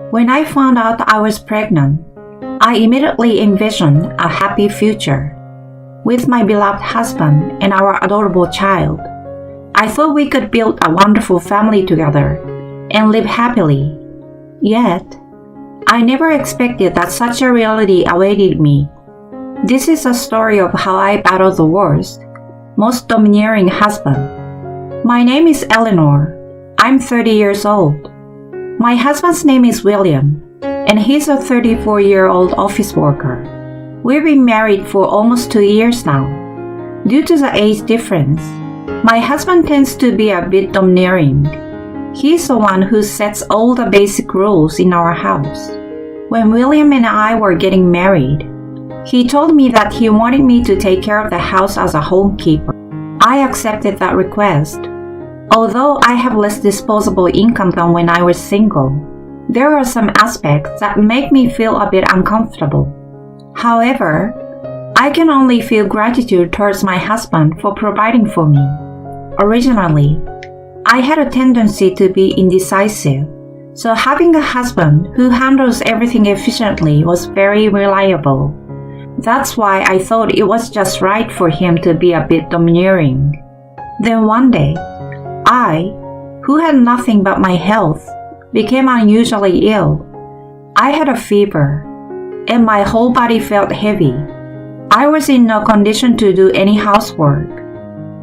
When I found out I was pregnant, I immediately envisioned a happy future. With my beloved husband and our adorable child, I thought we could build a wonderful family together and live happily. Yet, I never expected that such a reality awaited me. This is a story of how I battled the worst, most domineering husband. My name is Eleanor. I'm 30 years old. My husband's name is William, and he's a 34-year-old office worker. We've been married for almost 2 years now. Due to the age difference, my husband tends to be a bit domineering. He's the one who sets all the basic rules in our house. When William and I were getting married, he told me that he wanted me to take care of the house as a homekeeper. I accepted that request. Although I have less disposable income than when I was single, there are some aspects that make me feel a bit uncomfortable. However, I can only feel gratitude towards my husband for providing for me. Originally, I had a tendency to be indecisive, so having a husband who handles everything efficiently was very reliable. That's why I thought it was just right for him to be a bit domineering. Then one day, I, who had nothing but my health, became unusually ill. I had a fever, and my whole body felt heavy. I was in no condition to do any housework.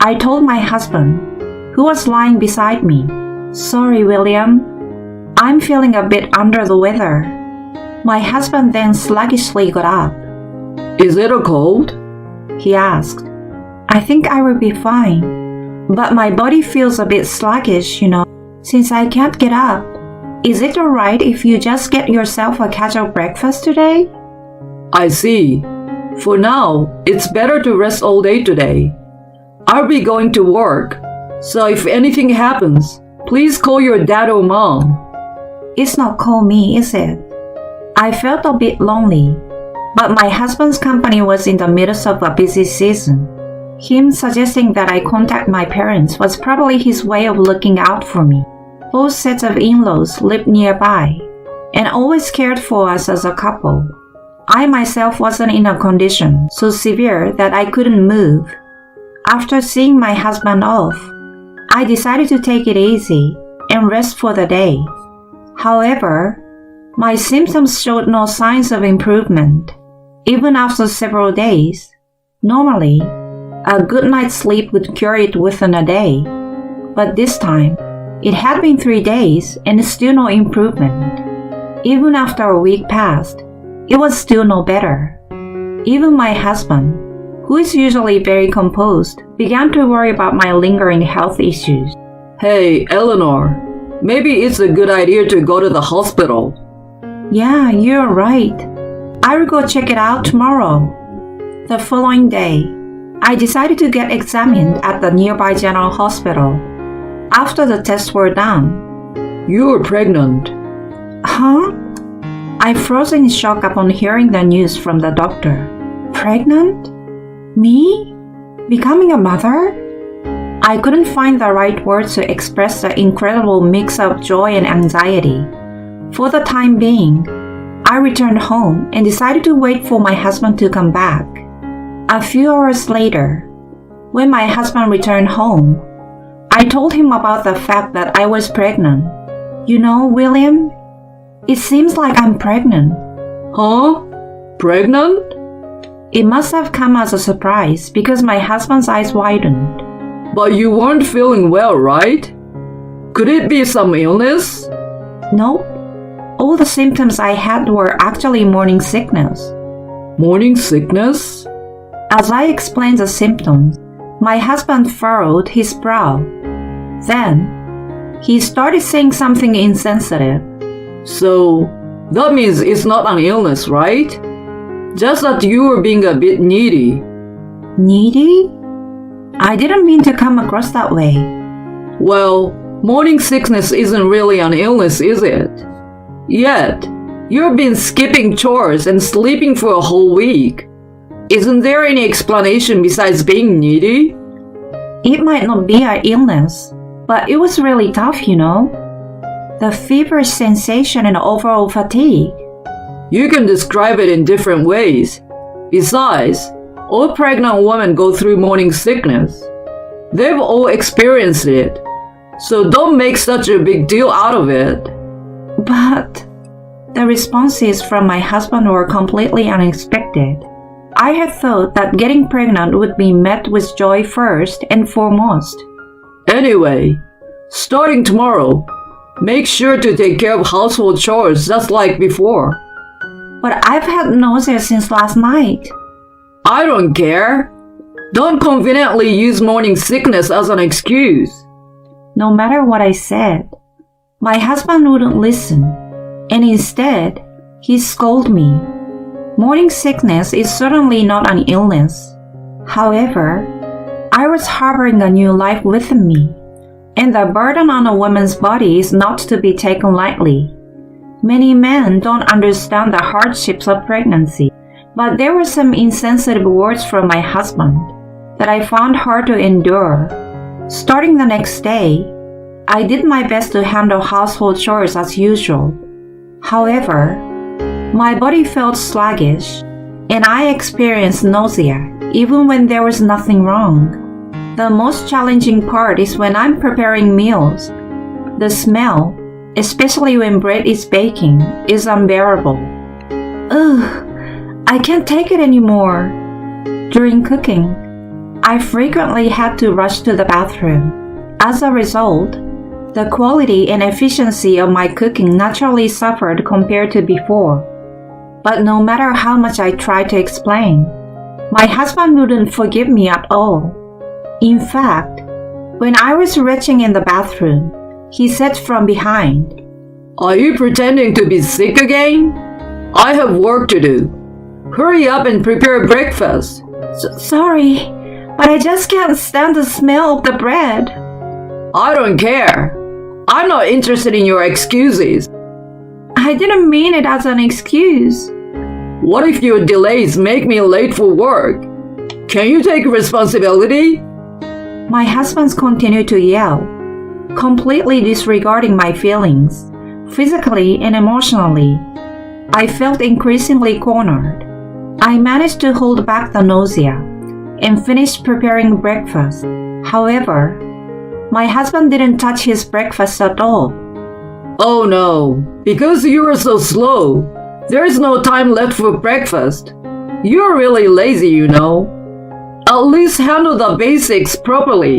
I told my husband, who was lying beside me, "Sorry, William, I'm feeling a bit under the weather." My husband then sluggishly got up. "Is it a cold?" he asked. "I think I will be fine, but my body feels a bit sluggish, since I can't get up. Is it alright if you just get yourself a casual breakfast today?" "I see. For now, it's better to rest all day today. I'll be going to work, so if anything happens, please call your dad or mom." It's not call me, is it? I felt a bit lonely, but my husband's company was in the midst of a busy season. Him suggesting that I contact my parents was probably his way of looking out for me. Both sets of in-laws lived nearby and always cared for us as a couple. I myself wasn't in a condition so severe that I couldn't move. After seeing my husband off, I decided to take it easy and rest for the day. However, my symptoms showed no signs of improvement. Even after several days, normally, a good night's sleep would cure it within a day. But this time, it had been 3 days and still no improvement. Even after a week passed, it was still no better. Even my husband, who is usually very composed, began to worry about my lingering health issues. "Hey, Eleanor, maybe it's a good idea to go to the hospital." "Yeah, you're right. I will go check it out tomorrow." The following day, I decided to get examined at the nearby general hospital. After the tests were done, "You're pregnant." "Huh?" I froze in shock upon hearing the news from the doctor. Pregnant? Me? Becoming a mother? I couldn't find the right words to express the incredible mix of joy and anxiety. For the time being, I returned home and decided to wait for my husband to come back. A few hours later, when my husband returned home, I told him about the fact that I was pregnant. "William, it seems like I'm pregnant." "Huh? Pregnant?" It must have come as a surprise because my husband's eyes widened. "But you weren't feeling well, right? Could it be some illness?" Nope. All the symptoms I had were actually morning sickness. "Morning sickness?" As I explained the symptoms, my husband furrowed his brow. Then, he started saying something insensitive. "So, that means it's not an illness, right? Just that you were being a bit needy." Needy? I didn't mean to come across that way. "Well, morning sickness isn't really an illness, is it? Yet, you've been skipping chores and sleeping for a whole week. Isn't there any explanation besides being needy?" It might not be an illness, but it was really tough, The feverish sensation and overall fatigue. You can describe it in different ways. Besides, all pregnant women go through morning sickness. They've all experienced it. So don't make such a big deal out of it. But the responses from my husband were completely unexpected. I had thought that getting pregnant would be met with joy first and foremost. Anyway, starting tomorrow, make sure to take care of household chores just like before. But I've had nausea since last night. I don't care. Don't conveniently use morning sickness as an excuse. No matter what I said, my husband wouldn't listen, and instead, he scolded me. Morning sickness is certainly not an illness. However, I was harboring a new life within me, and the burden on a woman's body is not to be taken lightly. Many men don't understand the hardships of pregnancy, but there were some insensitive words from my husband that I found hard to endure. Starting the next day, I did my best to handle household chores as usual. However, my body felt sluggish, and I experienced nausea even when there was nothing wrong. The most challenging part is when I'm preparing meals. The smell, especially when bread is baking, is unbearable. Ugh, I can't take it anymore. During cooking, I frequently had to rush to the bathroom. As a result, the quality and efficiency of my cooking naturally suffered compared to before. But no matter how much I tried to explain, my husband wouldn't forgive me at all. In fact, when I was retching in the bathroom, he said from behind, "Are you pretending to be sick again? I have work to do. Hurry up and prepare breakfast." Sorry, but I just can't stand the smell of the bread." "I don't care. I'm not interested in your excuses." "I didn't mean it as an excuse." "What if your delays make me late for work? Can you take responsibility?" My husband continued to yell, completely disregarding my feelings, physically and emotionally. I felt increasingly cornered. I managed to hold back the nausea and finished preparing breakfast. However, my husband didn't touch his breakfast at all. "Oh no, because you are so slow, there's no time left for breakfast. You're really lazy, you know. At least handle the basics properly."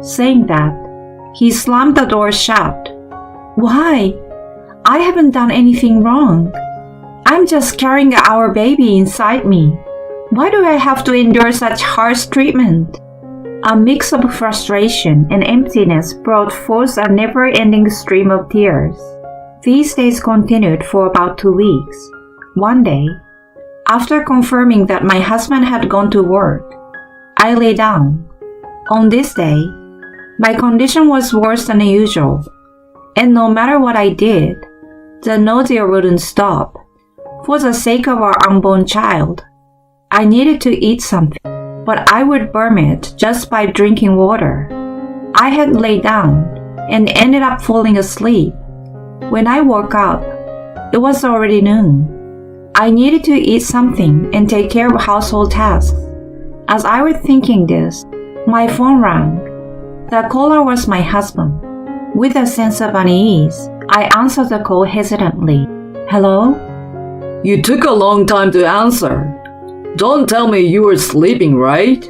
Saying that, he slammed the door shut. Why? I haven't done anything wrong. I'm just carrying our baby inside me. Why do I have to endure such harsh treatment? A mix of frustration and emptiness brought forth a never-ending stream of tears. These days continued for about 2 weeks. One day, after confirming that my husband had gone to work, I lay down. On this day, my condition was worse than usual, and no matter what I did, the nausea wouldn't stop. For the sake of our unborn child, I needed to eat something, but I would burn it just by drinking water. I had laid down and ended up falling asleep. When I woke up, it was already noon. I needed to eat something and take care of household tasks. As I was thinking this, my phone rang. The caller was my husband. With a sense of unease, I answered the call hesitantly. "Hello?" "You took a long time to answer. Don't tell me you were sleeping, right?"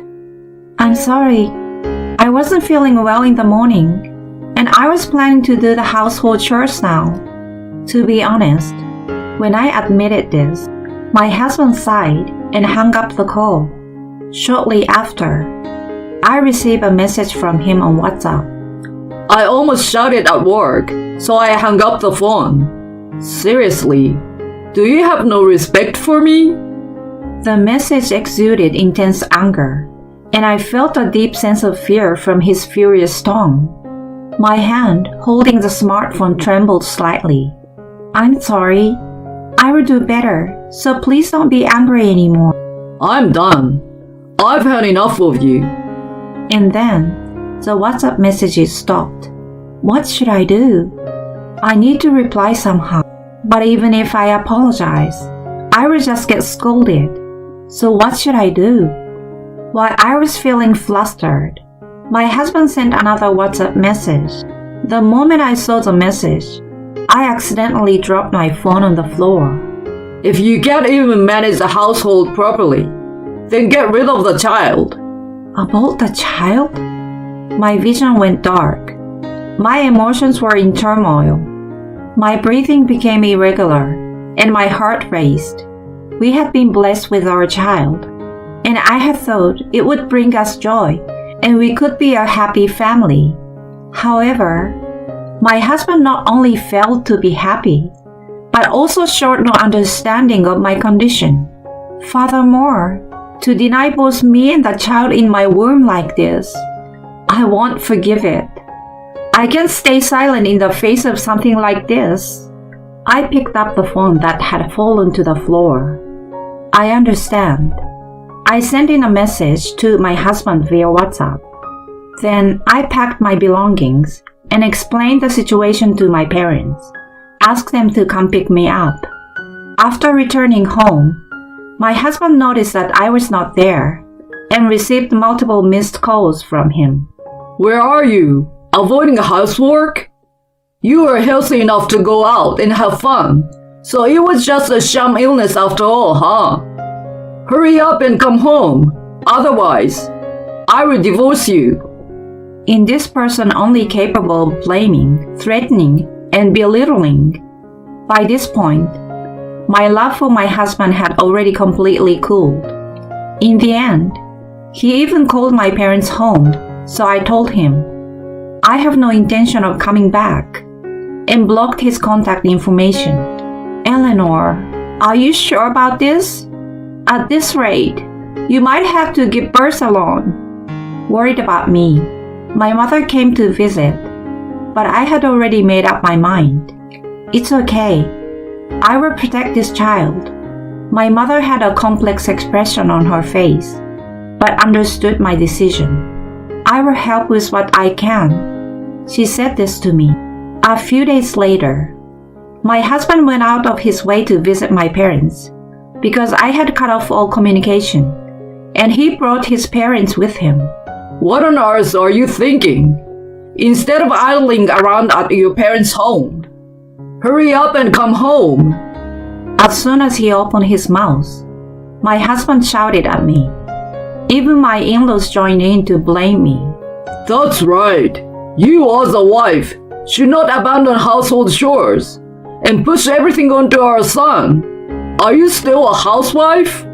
"I'm sorry. I wasn't feeling well in the morning, and I was planning to do the household chores now." To be honest, when I admitted this, my husband sighed and hung up the call. Shortly after, I received a message from him on WhatsApp. "I almost shouted at work, so I hung up the phone. Seriously, do you have no respect for me?" The message exuded intense anger, and I felt a deep sense of fear from his furious tone. My hand holding the smartphone trembled slightly. "I'm sorry. I will do better, so please don't be angry anymore." "I'm done. I've had enough of you." And then, the WhatsApp messages stopped. What should I do? I need to reply somehow. But even if I apologize, I will just get scolded. So what should I do? While I was feeling flustered, my husband sent another WhatsApp message. The moment I saw the message, I accidentally dropped my phone on the floor. If you can't even manage the household properly, then get rid of the child. About the child? My vision went dark. My emotions were in turmoil. My breathing became irregular, and my heart raced. We had been blessed with our child, and I had thought it would bring us joy, and we could be a happy family. However, my husband not only failed to be happy, but also showed no understanding of my condition. Furthermore, to deny both me and the child in my womb like this, I won't forgive it. I can't stay silent in the face of something like this. I picked up the phone that had fallen to the floor. I understand. I sent in a message to my husband via WhatsApp. Then I packed my belongings and explained the situation to my parents, asked them to come pick me up. After returning home, my husband noticed that I was not there and received multiple missed calls from him. Where are you? Avoiding housework? You were healthy enough to go out and have fun, so it was just a sham illness after all, huh? Hurry up and come home. Otherwise, I will divorce you. In this person only capable of blaming, threatening, and belittling. By this point, my love for my husband had already completely cooled. In the end, he even called my parents home, so I told him, I have no intention of coming back, and blocked his contact information. Eleanor, are you sure about this? At this rate, you might have to give birth alone. Worried about me, my mother came to visit, but I had already made up my mind. It's okay. I will protect this child. My mother had a complex expression on her face, but understood my decision. I will help with what I can. She said this to me. A few days later, my husband went out of his way to visit my parents because I had cut off all communication, and he brought his parents with him. What on earth are you thinking? Instead of idling around at your parents' home, hurry up and come home. As soon as he opened his mouth, my husband shouted at me. Even my in-laws joined in to blame me. That's right. You as a wife should not abandon household chores and push everything onto our son. Are you still a housewife?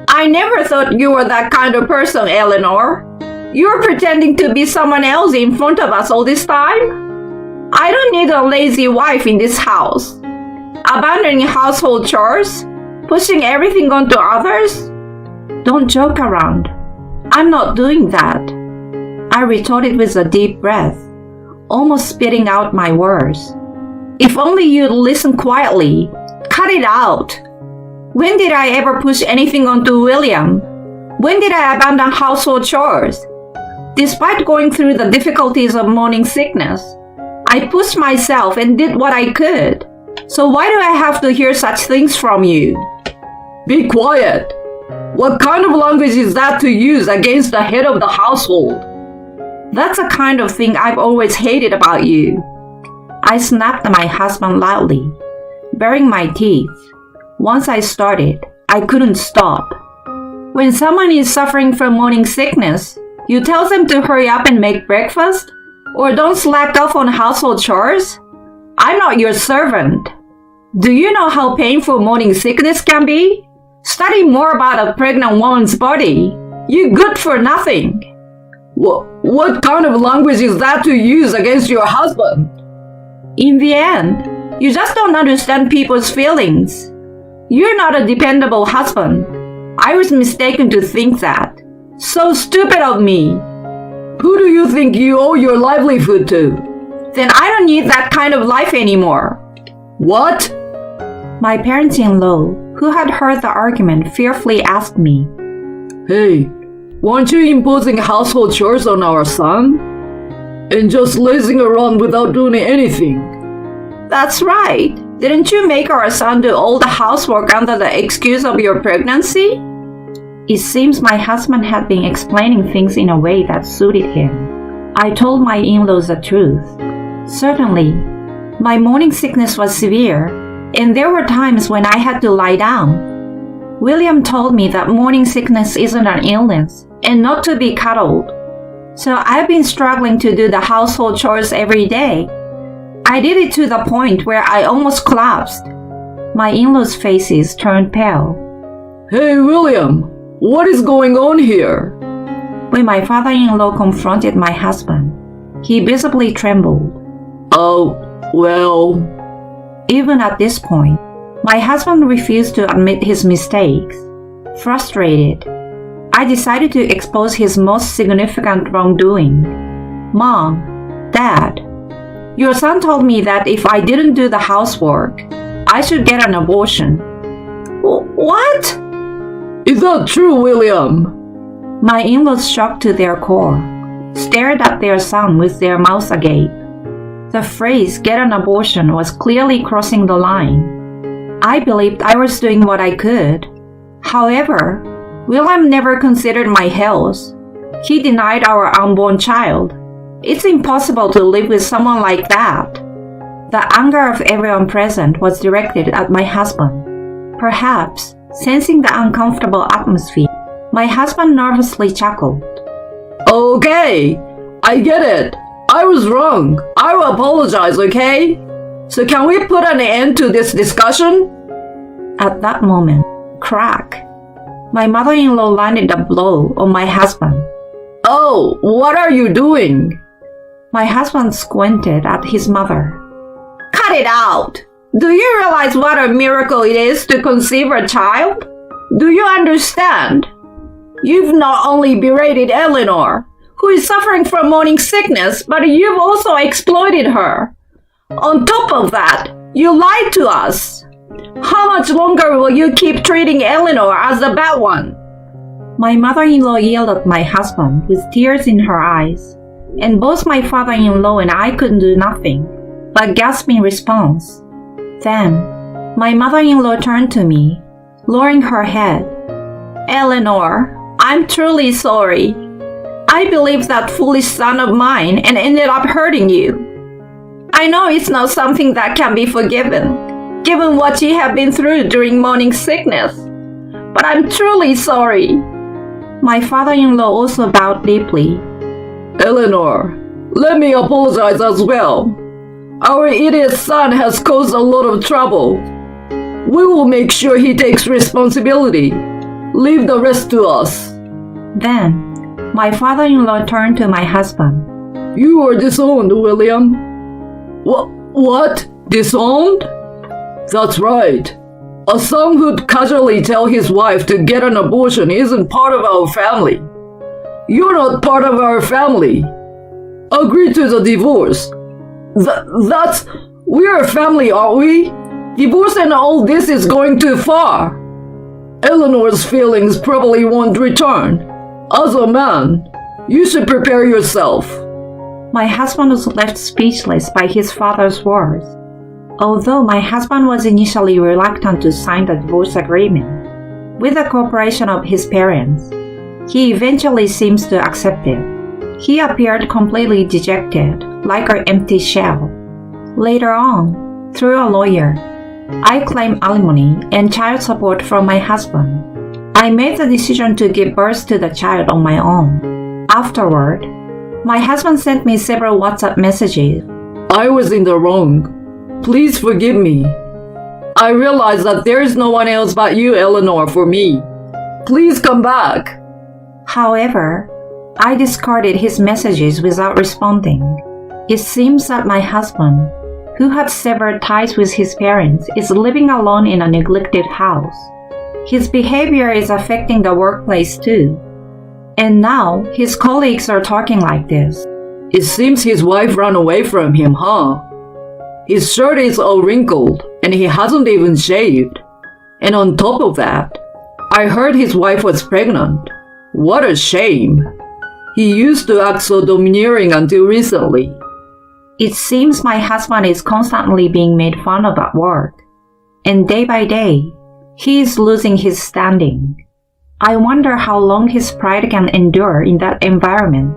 I never thought you were that kind of person, Eleanor. You're pretending to be someone else in front of us all this time? I don't need a lazy wife in this house. Abandoning household chores? Pushing everything onto others? Don't joke around. I'm not doing that. I retorted with a deep breath, almost spitting out my words. If only you'd listen quietly. Cut it out. When did I ever push anything onto William? When did I abandon household chores? Despite going through the difficulties of morning sickness, I pushed myself and did what I could. So why do I have to hear such things from you? Be quiet. What kind of language is that to use against the head of the household? That's the kind of thing I've always hated about you. I snapped at my husband loudly, baring my teeth. Once I started, I couldn't stop. When someone is suffering from morning sickness, you tell them to hurry up and make breakfast? Or don't slack off on household chores? I'm not your servant. Do you know how painful morning sickness can be? Study more about a pregnant woman's body. You're good for nothing. What kind of language is that to use against your husband? In the end, you just don't understand people's feelings. You're not a dependable husband. I was mistaken to think that. So stupid of me. Who do you think you owe your livelihood to? Then I don't need that kind of life anymore. What? My parents-in-law, who had heard the argument, fearfully asked me, Hey, weren't you imposing household chores on our son? And just lazing around without doing anything? That's right. Didn't you make our son do all the housework under the excuse of your pregnancy? It seems my husband had been explaining things in a way that suited him. I told my in-laws the truth. Certainly, my morning sickness was severe, and there were times when I had to lie down. William told me that morning sickness isn't an illness and not to be cuddled. So I've been struggling to do the household chores every day. I did it to the point where I almost collapsed. My in-laws' faces turned pale. Hey, William, what is going on here? When my father-in-law confronted my husband, he visibly trembled. Oh, well... Even at this point, my husband refused to admit his mistakes. Frustrated, I decided to expose his most significant wrongdoing. Mom, Dad, your son told me that if I didn't do the housework, I should get an abortion. What? Is that true, William? My in-laws, shocked to their core, stared at their son with their mouths agape. The phrase "get an abortion" was clearly crossing the line. I believed I was doing what I could. However, William never considered my health. He denied our unborn child. It's impossible to live with someone like that. The anger of everyone present was directed at my husband. Perhaps, sensing the uncomfortable atmosphere, my husband nervously chuckled. Okay, I get it. I was wrong. I will apologize, okay? So can we put an end to this discussion? At that moment, crack. My mother-in-law landed a blow on my husband. Oh, what are you doing? My husband squinted at his mother. Cut it out! Do you realize what a miracle it is to conceive a child? Do you understand? You've not only berated Eleanor, who is suffering from morning sickness, but you've also exploited her. On top of that, you lied to us. How much longer will you keep treating Eleanor as the bad one? My mother-in-law yelled at my husband with tears in her eyes, and both my father-in-law and I couldn't do nothing but gasp in response. Then, my mother-in-law turned to me, lowering her head. Eleanor, I'm truly sorry. I believed that foolish son of mine and ended up hurting you. I know it's not something that can be forgiven, given what you have been through during morning sickness. But I'm truly sorry. My father-in-law also bowed deeply. Eleanor, let me apologize as well. Our idiot son has caused a lot of trouble. We will make sure he takes responsibility. Leave the rest to us. Then, my father-in-law turned to my husband. You are disowned, William. What? Disowned? That's right. A son who'd casually tell his wife to get an abortion isn't part of our family. You're not part of our family. Agree to the divorce. We're a family, aren't we? Divorce and all this is going too far. Eleanor's feelings probably won't return. As a man, you should prepare yourself. My husband was left speechless by his father's words. Although my husband was initially reluctant to sign the divorce agreement, with the cooperation of his parents, he eventually seems to accept it. He appeared completely dejected, like an empty shell. Later on, through a lawyer, I claimed alimony and child support from my husband. I made the decision to give birth to the child on my own. Afterward, my husband sent me several WhatsApp messages. I was in the wrong. Please forgive me. I realize that there is no one else but you, Eleanor, for me. Please come back. However, I discarded his messages without responding. It seems that my husband, who had severed ties with his parents, is living alone in a neglected house. His behavior is affecting the workplace too. And now, his colleagues are talking like this. It seems his wife ran away from him, huh? His shirt is all wrinkled, and he hasn't even shaved. And on top of that, I heard his wife was pregnant. What a shame. He used to act so domineering until recently. It seems my husband is constantly being made fun of at work, and day by day, he is losing his standing. I wonder how long his pride can endure in that environment.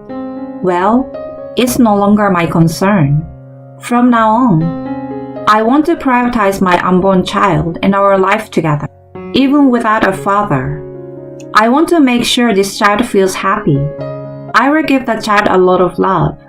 Well, it's no longer my concern. From now on, I want to prioritize my unborn child and our life together, even without a father. I want to make sure this child feels happy. I will give the child a lot of love.